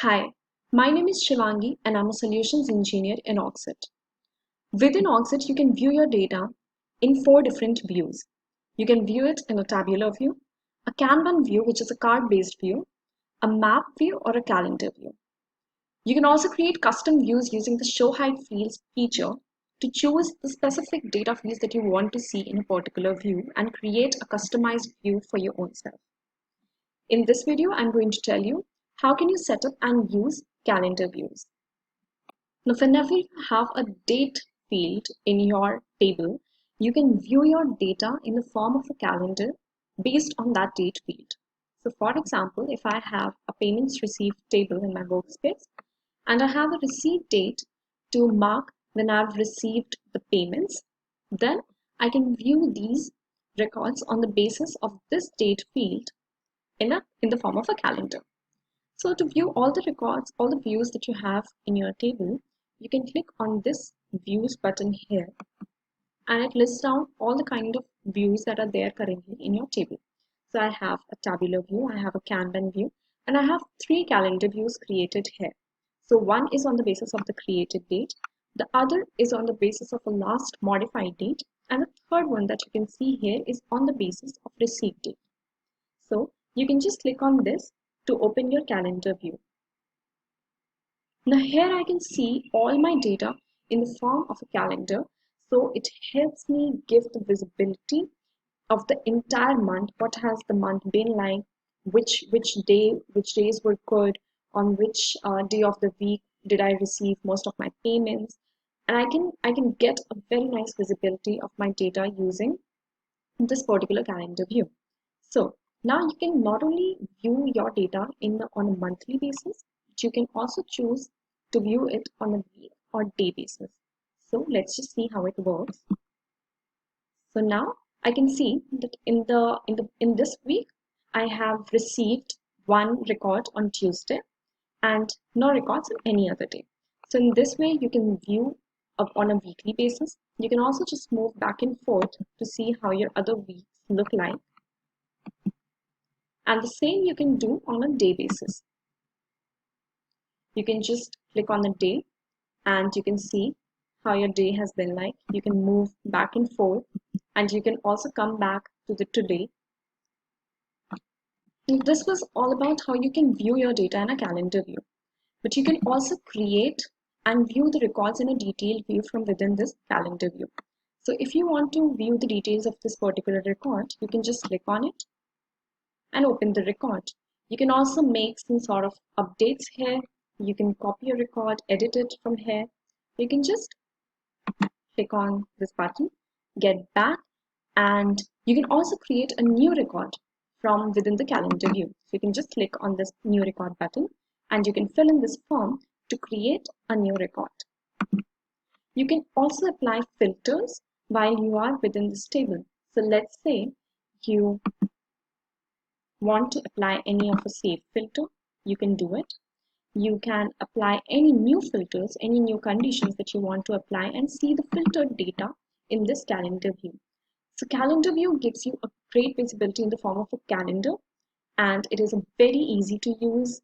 Hi, my name is Shivangi and I'm a solutions engineer in Orgzit. Within Orgzit, you can view your data in four different views. You can view it in a tabular view, a Kanban view, which is a card-based view, a map view, or a calendar view. You can also create custom views using the Show Hide Fields feature to choose the specific data fields that you want to see in a particular view and create a customized view for your own self. In this video, I'm going to tell you how can you set up and use calendar views. Now, whenever you have a date field in your table, you can view your data in the form of a calendar based on that date field. So for example, if I have a payments received table in my workspace and I have a receipt date to mark when I've received the payments, then I can view these records on the basis of this date field in the form of a calendar. So to view all the records, all the views that you have in your table, you can click on this views button here and it lists down all the kind of views that are there currently in your table. So I have a tabular view, I have a Kanban view, and I have three calendar views created here. So one is on the basis of the created date, the other is on the basis of a last modified date, and the third one that you can see here is on the basis of received date. So you can just click on this to open your calendar view. Now here I can see all my data in the form of a calendar. So it helps me give the visibility of the entire month. What has the month been like? Which days were good? On which day of the week did I receive most of my payments? And I can get a very nice visibility of my data using this particular calendar view. So now you can not only view your data on a monthly basis, but you can also choose to view it on a week or day basis. So let's just see how it works. So now I can see that in this week I have received one record on Tuesday and no records on any other day. So in this way you can view on a weekly basis. You can also just move back and forth to see how your other weeks look like. And the same you can do on a day basis. You can just click on the day and you can see how your day has been like. You can move back and forth and you can also come back to the today. And this was all about how you can view your data in a calendar view. But you can also create and view the records in a detailed view from within this calendar view. So if you want to view the details of this particular record, you can just click on it and open the record. You can also make some sort of updates here. You can copy a record, edit it from here. You can just click on this button, get back, and you can also create a new record from within the calendar view. So you can just click on this new record button and you can fill in this form to create a new record. You can also apply filters while you are within this table. So let's say you want to apply any of a save filter, you can do it. You can apply any new filters, any new conditions that you want to apply and see the filtered data in this calendar view. So calendar view gives you a great visibility in the form of a calendar, and it is a very easy to use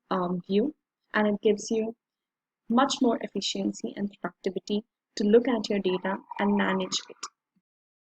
view, and it gives you much more efficiency and productivity to look at your data and manage it.